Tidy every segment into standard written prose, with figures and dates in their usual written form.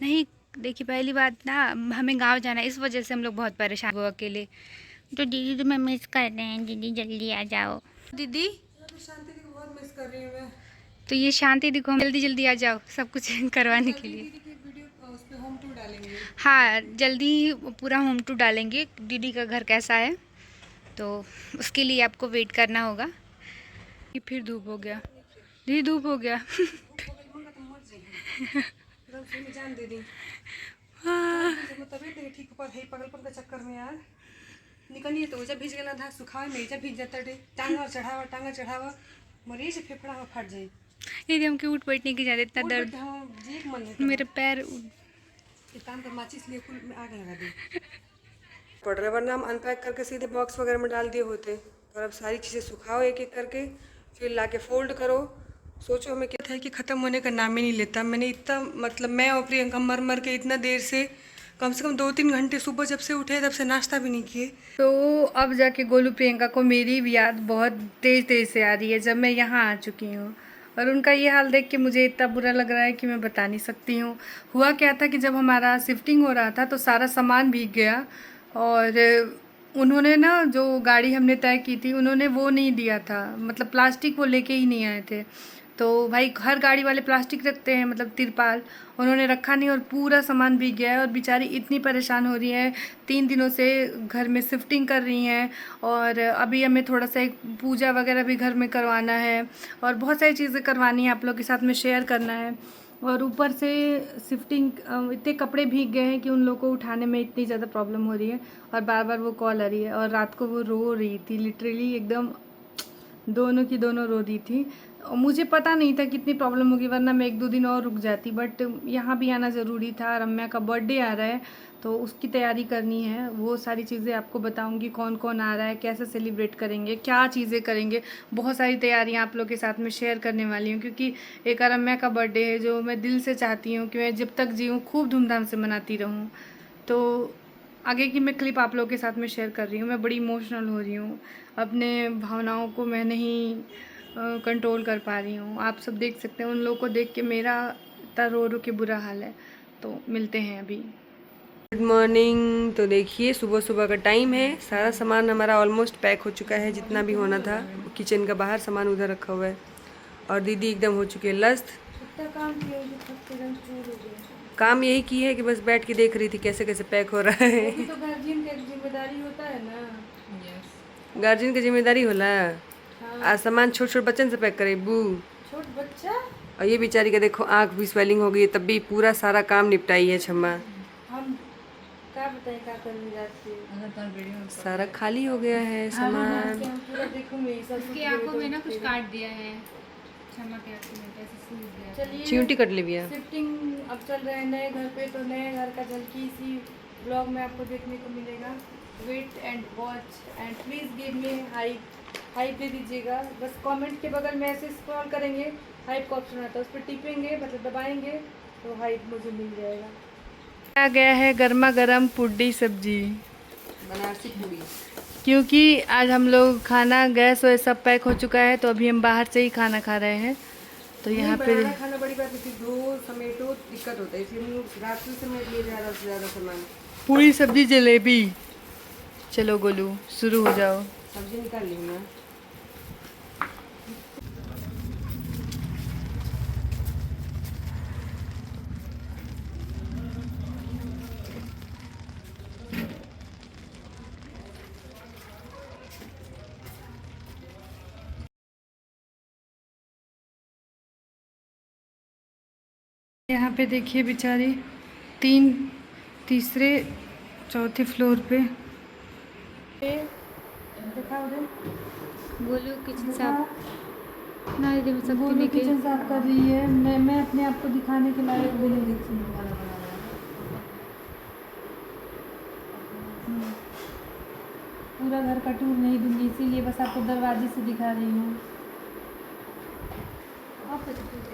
नहीं, देखिए पहली बात ना, हमें गांव जाना है, इस वजह से हम लोग बहुत परेशान हुए अकेले। तो दीदी तो मैं मिस कर रहे हैं, दीदी जल्दी आ जाओ। दीदी शांति को बहुत मिस कर रही हूँ मैं। तो ये शांति दिखो, जल्दी जल्दी आ जाओ सब कुछ करवाने के लिए। दीदी की वीडियो उस पे होम टूर डालेंगे। हाँ, जल्दी ही पूरा होम टूर डालेंगे, दीदी का घर कैसा है, तो उसके लिए आपको वेट करना होगा। ये फिर धूप हो गया, दीदी धूप हो गया। एकदम सही में जान दे दी। तबीयत नहीं ठीक पर है, पागलपन का चक्कर में यार निकलिए तो जब भीज गया था सुखावे में जब भीज जाता टे टांगा चढ़ावा मरीज फेफड़ा में फट जाए। दीदी हमके उठ बैठने की ज़्यादा इतना दर्द, मेरे पैर काम कर माचिस लिए फुल में आग लगा दी पड़ रहा, वरना हम अनपैक करके सीधे बॉक्स वगैरह में डाल दिए होते। और अब सारी चीज़ें सुखाओ एक एक करके, फिर लाके फोल्ड करो। सोचो हमें क्या था कि ख़त्म होने का नाम ही नहीं लेता। मैंने इतना मतलब मैं और प्रियंका मर मर के इतना देर से कम 2-3 घंटे सुबह जब से उठे तब से नाश्ता भी नहीं किए। तो अब जाके गोलू प्रियंका को मेरी भी याद बहुत तेज तेज से आ रही है जब मैं यहाँ आ चुकी हूँ। और उनका ये हाल देख के मुझे इतना बुरा लग रहा है कि मैं बता नहीं सकती हूँ। हुआ क्या था कि जब हमारा शिफ्टिंग हो रहा था तो सारा सामान भीग गया, और उन्होंने ना जो गाड़ी हमने तय की थी उन्होंने वो नहीं दिया था, मतलब प्लास्टिक वो लेके ही नहीं आए थे। तो भाई हर गाड़ी वाले प्लास्टिक रखते हैं, मतलब तिरपाल उन्होंने रखा नहीं और पूरा सामान भीग गया है। और बेचारी इतनी परेशान हो रही है, 3 दिनों से घर में शिफ्टिंग कर रही हैं, और अभी हमें थोड़ा सा एक पूजा वगैरह भी घर में करवाना है, और बहुत सारी चीज़ें करवानी है, आप लोग के साथ में शेयर करना है। और ऊपर से शिफ्टिंग इतने कपड़े भीग गए हैं कि उन लोगों को उठाने में इतनी ज़्यादा प्रॉब्लम हो रही है, और बार बार वो कॉल आ रही है। और रात को वो रो रही थी, लिटरली एकदम दोनों की दोनों रो रही थी। और मुझे पता नहीं था कितनी प्रॉब्लम होगी, वरना मैं 1-2 दिन और रुक जाती, बट यहाँ भी आना ज़रूरी था। रम्या का बर्थडे आ रहा है तो उसकी तैयारी करनी है, वो सारी चीज़ें आपको बताऊंगी, कौन कौन आ रहा है, कैसे सेलिब्रेट करेंगे, क्या चीज़ें करेंगे। बहुत सारी तैयारियाँ आप लोग के साथ में शेयर करने वाली हूँ, क्योंकि एक रम्या का बर्थडे है जो मैं दिल से चाहती हूँ कि मैं जब तक जीऊँ खूब धूमधाम से मनाती रहूँ। तो आगे की मैं क्लिप आप लोगों के साथ में शेयर कर रही हूँ। मैं बड़ी इमोशनल हो रही हूँ, अपने भावनाओं को मैं नहीं कंट्रोल कर पा रही हूँ। आप सब देख सकते हैं, उन लोगों को देख के मेरा इतना रो रो के बुरा हाल है। तो मिलते हैं अभी। Good morning. तो देखिए सुबह सुबह का टाइम है, सारा सामान हमारा ऑलमोस्ट पैक हो चुका है, जितना भी होना था। किचन का बाहर सामान उधर रखा हुआ है, और दीदी एकदम हो चुकी है लस्त। काम यही की है कि बस बैठ के देख रही थी कैसे कैसे पैक हो रहा है। तो गार्जियन का जिम्मेदारी होता है ना। यस, गार्जियन की जिम्मेदारी होला। हाँ। आज सामान छोट छोट बच्चन से पैक करे बू, छोट बच्चा। और ये बेचारी का देखो आंख भी स्वेलिंग हो गई है, तब भी पूरा सारा काम निपटाई है छम्मा। हम क्या बताएं क्या करने जाती है, सारा खाली हो गया है सामान। उसकी आंखों में ना कुछ काट दिया है, क्षमा के आंखों में कैसे सूज गया। चलिए चींटी कट ले भैया। शिफ्टिंग अब चल रहे हैं नए घर पे, तो नए घर का झलकी इसी ब्लॉग में आपको देखने को मिलेगा। Wait and watch and please give me hype दे दीजिएगा। बस कमेंट के बगल में ऐसे स्क्रॉल करेंगे, हाइप का ऑप्शन आता है, उस पर टिपेंगे, मतलब दबाएंगे तो हाइप मुझे मिल जाएगा। आ गया है गर्मा गर्म पुड्डी सब्जी, बनारसी पूड़ी। क्योंकि आज हम लोग खाना गैस वैस सब पैक हो चुका है, तो अभी हम बाहर से ही खाना खा रहे हैं। तो यहाँ पे खाना बड़ी बात है, धो समेटो दिक्कत होता है, इसलिए हम लोग रात से समेट लिए ज़्यादा से ज़्यादा सामान। पूरी सब्जी जलेबी। चलो गोलू शुरू हो जाओ। सब्जी निकाल ली मैं। यहाँ पे देखिए बेचारी तीसरे चौथे फ्लोर पे बोलो किचन साफ ना दीदी, मैं सकती नहीं किचन साफ कर रही है। मैं अपने आप को दिखाने के लायक भी नहीं दिखती। पूरा घर का टूर नहीं दूंगी, इसीलिए बस आपको दरवाजे से दिखा रही हूँ।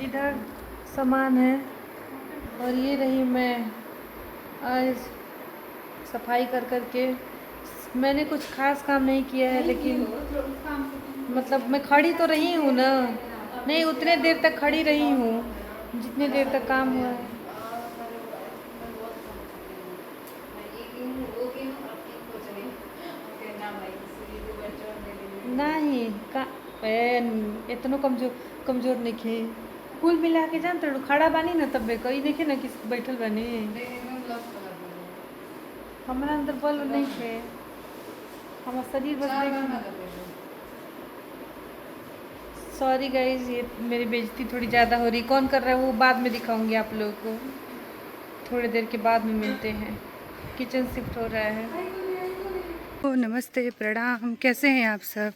इधर सामान है, और ये रही मैं आज सफाई कर के। मैंने कुछ खास काम नहीं किया है, लेकिन मतलब मैं खड़ी तो रही हूँ ना, नहीं उतने देर तक खड़ी रही हूँ जितने देर तक काम हुआ है। नहीं का इतनो कमजोर कमजोर नहीं खे कुल मिला के जानते हो खड़ा बानी ना तब कोई देखे ना कि बैठल बानी हमारा अंदर बल नहीं थे हमारा शरीर बस सॉरी गाइज, ये मेरी बेइज्जती थोड़ी ज़्यादा हो रही। कौन कर रहा है वो बाद में दिखाऊंगी आप लोगों को, थोड़ी देर के बाद में मिलते हैं। किचन शिफ्ट हो रहा है। तो नमस्ते, प्रणाम, कैसे हैं आप सब।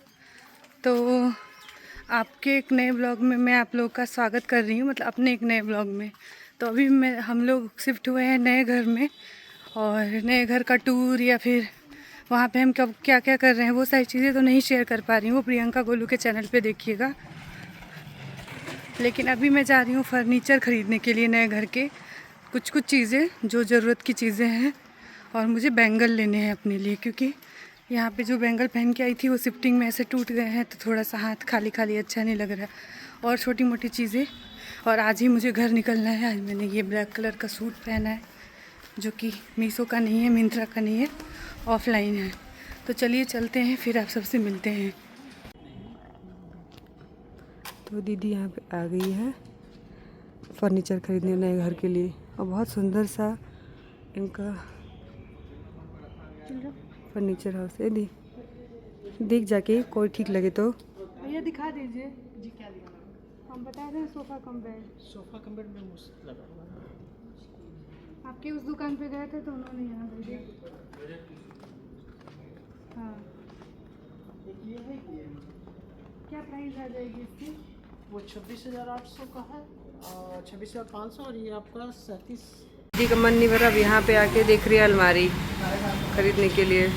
तो आपके एक नए ब्लॉग में मैं आप लोग का स्वागत कर रही हूँ, मतलब अपने एक नए ब्लॉग में। तो अभी हम लोग शिफ्ट हुए हैं नए घर में, और नए घर का टूर या फिर वहाँ पे हम कब क्या क्या कर रहे हैं वो सारी चीज़ें तो नहीं शेयर कर पा रही हूँ, वो प्रियंका गोलू के चैनल पे देखिएगा। लेकिन अभी मैं जा रही हूँ फर्नीचर ख़रीदने के लिए नए घर के, कुछ चीज़ें जो ज़रूरत की चीज़ें हैं। और मुझे बैंगल लेने हैं अपने लिए, क्योंकि यहाँ पे जो बैंगल पहन के आई थी वो शिफ्टिंग में ऐसे टूट गए हैं, तो थोड़ा सा हाथ खाली खाली अच्छा नहीं लग रहा है। और छोटी मोटी चीज़ें। और आज ही मुझे घर निकलना है। आज मैंने ये ब्लैक कलर का सूट पहना है, जो कि मीशो का नहीं है, मिंत्रा का नहीं है, ऑफलाइन है। तो चलिए चलते हैं, फिर आप सबसे मिलते हैं। तो दीदी यहाँ पे आ गई है फर्नीचर खरीदने नए घर के लिए, और बहुत सुंदर सा इनका फर्नीचर हाउस है। देख जाके कोई ठीक लगे तो भैया दिखा दीजिए जी। क्या दिखा? हम बता रहे हैं sofa cum bed. Sofa cum bed में मुश्किल लगा हुआ है। आपके उस दुकान पे गए थे तो उन्होंने यहाँ भेजे। हाँ, एक ये है ये क्या प्राइस आ जाएगी इसकी? वो 26,800 का है, और 26,500, और ये आपका 37। दीदी का मन नहीं भरा, अब यहाँ पे आके देख रही है अलमारी खरीदने के लिए।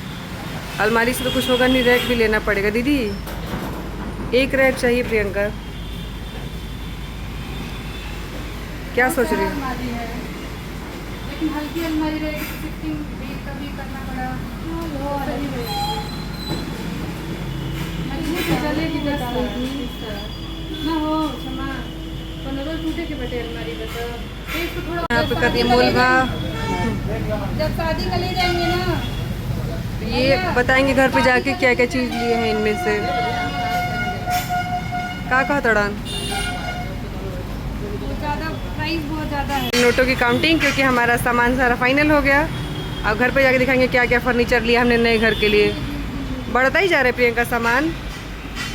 अलमारी से तो कुछ होगा नहीं, रैक भी लेना पड़ेगा। दीदी एक रैक चाहिए प्रियंका, क्या सोच रही है? अलमारी है, लेकिन हल्की अलमारी रहेगी तो शिफ्टिंग भी कभी करना पड़ा। सही रहेगी। चलेगी ना हो क्षमा 15 टूटे के बटे अलमारी बता। एक तो थोड़ा यहाँ पे करती है मोल भाव। जब शादी का ले जाएंगे ना, ये बताएंगे घर पे जाके क्या क्या चीज़ लिए हैं इनमें से। कहा तड़ान ज़्यादा प्राइस बहुत ज़्यादा है। नोटों की काउंटिंग, क्योंकि हमारा सामान सारा फाइनल हो गया। अब घर पे जाके दिखाएंगे क्या क्या फर्नीचर लिया हमने नए घर के लिए। बढ़ता ही जा रहा है प्रियंका सामान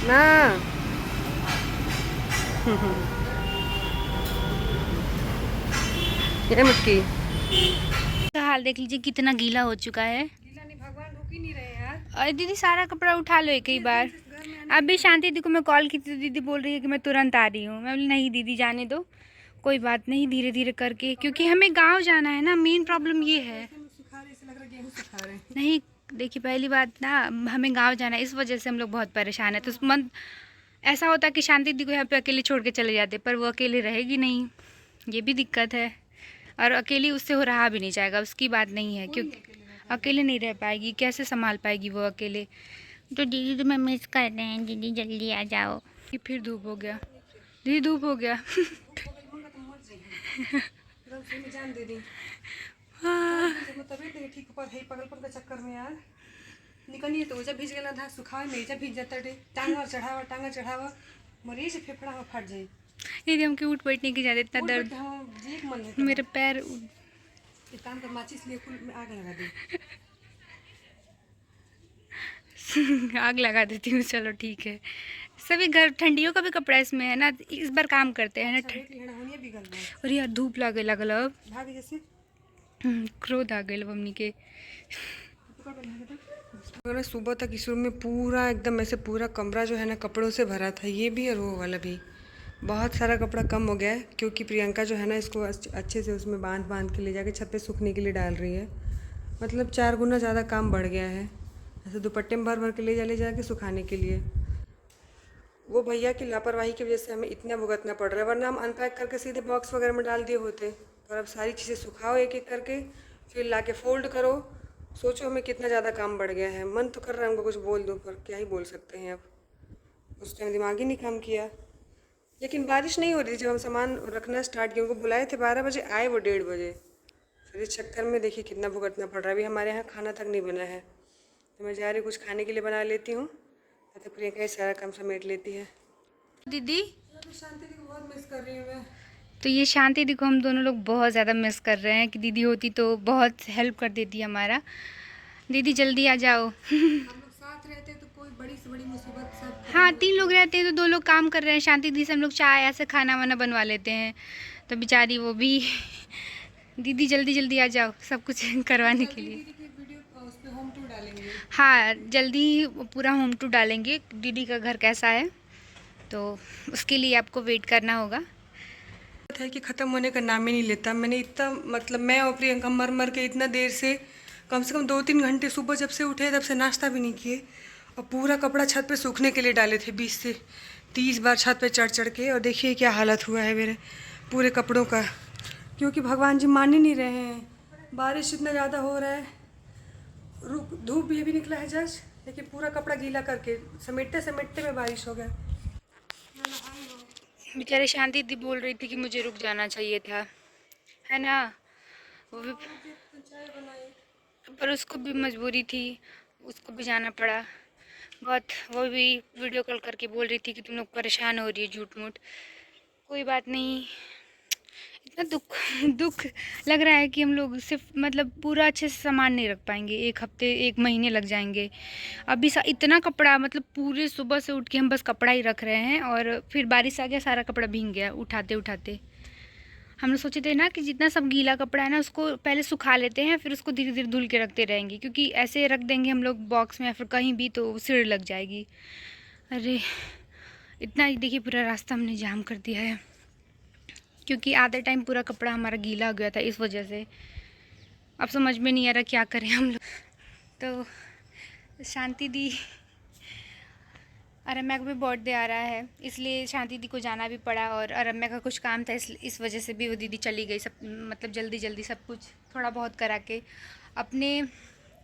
ना। ये मुटकी तो हाल देख लीजिए कितना गीला हो चुका है। भगवान रुक ही नहीं रहे यार। अरे दीदी सारा कपड़ा उठा लो एक ही बार। अभी शांति दीदी को मैं कॉल की थी, तो दीदी बोल रही है कि मैं तुरंत आ रही हूँ। मैं बोली नहीं दीदी जाने दो, कोई बात नहीं, धीरे धीरे करके, क्योंकि हमें गांव जाना है ना। मेन प्रॉब्लम ये है। नहीं देखिए, पहली बात ना, हमें गांव जाना है, इस वजह से हम लोग बहुत परेशान है। तो मन ऐसा होता है कि शांति दीदी को यहाँ पे अकेले छोड़ के चले जाते, पर वो अकेले रहेगी नहीं, ये भी दिक्कत है। और अकेली उससे हो रहा भी नहीं जाएगा, उसकी बात नहीं है, क्योंकि अकेले नहीं रह पाएगी, कैसे संभाल पाएगी वो अकेले। तो दीदी तो मैं मिस कर रहे हैं, दीदी जल्दी आ जाओ। कि फिर धूप हो गया, दीदी धूप हो गया। पागलपन के चक्कर में यार निकलिए तो जब भीज गया था सुखावे में, जब भीज जाता टांगा चढ़ावा मरीज फेफड़ा में फट जाए। दीदी हमके उठ बैठने की ज़्यादा इतना दर्द, मेरे पैर एक काम कर, माचिस लिए कुल में आग लगा दे। आग लगा देती हूँ, चलो ठीक है। सभी घर ठंडियों का भी कपड़ा इसमें है ना, इस बार काम करते हैं ना। और यार धूप लगे लगल, अब भाग जैसे क्रोध आ गए मम्मी के। सुबह तक इस रूम में पूरा एकदम ऐसे पूरा कमरा जो है ना कपड़ों से भरा था, ये भी और वो वाला भी। बहुत सारा कपड़ा कम हो गया है, क्योंकि प्रियंका जो है ना इसको अच्छे से उसमें बांध के ले जाके छत पे सूखने के लिए डाल रही है। मतलब 4 गुना ज़्यादा काम बढ़ गया है। ऐसे दुपट्टे में भर के ले जाके सुखाने के लिए। वो भैया की लापरवाही की वजह से हमें इतना भुगतना पड़ रहा है, वरना हम अनपैक करके सीधे बॉक्स वगैरह में डाल दिए होते। और अब सारी चीज़ें सुखाओ एक एक करके, फिर ला के फोल्ड करो। सोचो हमें कितना ज़्यादा काम बढ़ गया है। मन तो कर रहा है हमको कुछ बोल दूँ, पर क्या ही बोल सकते हैं। अब उस टाइम दिमाग ही नहीं काम किया। लेकिन बारिश नहीं हो रही थी जब हम सामान रखना स्टार्ट किया। उनको बुलाए थे 12 बजे, आए वो 1:30 बजे। फिर इस चक्कर में देखिए कितना भुगतना पड़ रहा है। अभी हमारे यहाँ खाना तक नहीं बना है, तो मैं जा रही कुछ खाने के लिए बना लेती हूँ, तब तक प्रियंका ये सारा काम समेट लेती है। दीदी शांति दी को बहुत मिस कर रही हूँ मैं। तो ये शांति दी को हम दोनों लोग बहुत ज़्यादा मिस कर रहे हैं कि दीदी होती तो बहुत हेल्प कर देती हमारा। दीदी जल्दी आ जाओ। हम लोग साथ रहते तो कोई बड़ी से बड़ी मुसीबत सब हाँ 3 लोग रहते हैं तो 2 लोग काम कर रहे हैं। शांति दी से हम लोग चाय ऐसे खाना वाना बनवा लेते हैं, तो बेचारी वो भी दीदी जल्दी जल्दी आ जाओ सब कुछ करवाने के लिए। दीदी की एक वीडियो उस पे होम टूर डालेंगे। हाँ जल्दी पूरा होम टूर डालेंगे दीदी का घर कैसा है, तो उसके लिए आपको वेट करना होगा। है कि ख़त्म होने का नाम ही नहीं लेता। मैंने इतना मतलब मैं और प्रियंका मर मर के इतना देर से कम 2-3 घंटे सुबह जब से उठे तब से नाश्ता भी नहीं किए, और पूरा कपड़ा छत पे सूखने के लिए डाले थे 20 से 30 बार छत पे चढ़ चढ़ के, और देखिए क्या हालत हुआ है मेरे पूरे कपड़ों का, क्योंकि भगवान जी मान ही नहीं रहे हैं। बारिश इतना ज़्यादा हो रहा है, धूप भी अभी निकला है जस्ट, लेकिन पूरा कपड़ा गीला करके समेटते समेटते में बारिश हो गया। बेचारी शांति दी बोल रही थी कि मुझे रुक जाना चाहिए था, है ना, वो भी, पर उसको भी मजबूरी थी, उसको भी जाना पड़ा बहुत। वो भी वीडियो कॉल करके बोल रही थी कि तुम लोग परेशान हो रही है झूठ मूठ। कोई बात नहीं, इतना दुख लग रहा है कि हम लोग सिर्फ मतलब पूरा अच्छे से सामान नहीं रख पाएंगे, 1 हफ्ते 1 महीने लग जाएंगे। अभी इतना कपड़ा मतलब पूरे सुबह से उठ के हम बस कपड़ा ही रख रहे हैं, और फिर बारिश आ गया, सारा कपड़ा भीग गया उठाते उठाते। हम लोग सोचे थे ना कि जितना सब गीला कपड़ा है ना उसको पहले सुखा लेते हैं, फिर उसको धीरे धीरे धुल के रखते रहेंगे, क्योंकि ऐसे रख देंगे हम लोग बॉक्स में या फिर कहीं भी तो सिर लग जाएगी। अरे इतना ही देखिए पूरा रास्ता हमने जाम कर दिया है, क्योंकि आधे टाइम पूरा कपड़ा हमारा गीला हो गया था इस वजह से। अब समझ में नहीं आ रहा क्या करें हम लोग। तो शांति दी, अरम्या का भी बर्थडे आ रहा है, इसलिए शांति दी को जाना भी पड़ा, और अरम्या का कुछ काम था इस वजह से भी वो दीदी चली गई। सब मतलब जल्दी जल्दी सब कुछ थोड़ा बहुत करा के, अपने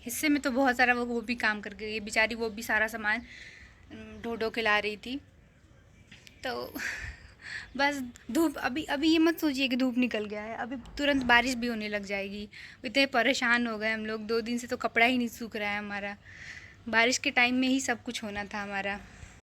हिस्से में तो बहुत सारा वो भी काम कर गई बेचारी, वो भी सारा सामान ढो ढो के ला रही थी। तो बस धूप अभी ये मत सोचिए कि धूप निकल गया है, अभी तुरंत बारिश भी होने लग जाएगी। इतने परेशान हो गए हम लोग, 2 दिन से तो कपड़ा ही नहीं सूख रहा है हमारा। बारिश के टाइम में ही सब कुछ होना था हमारा।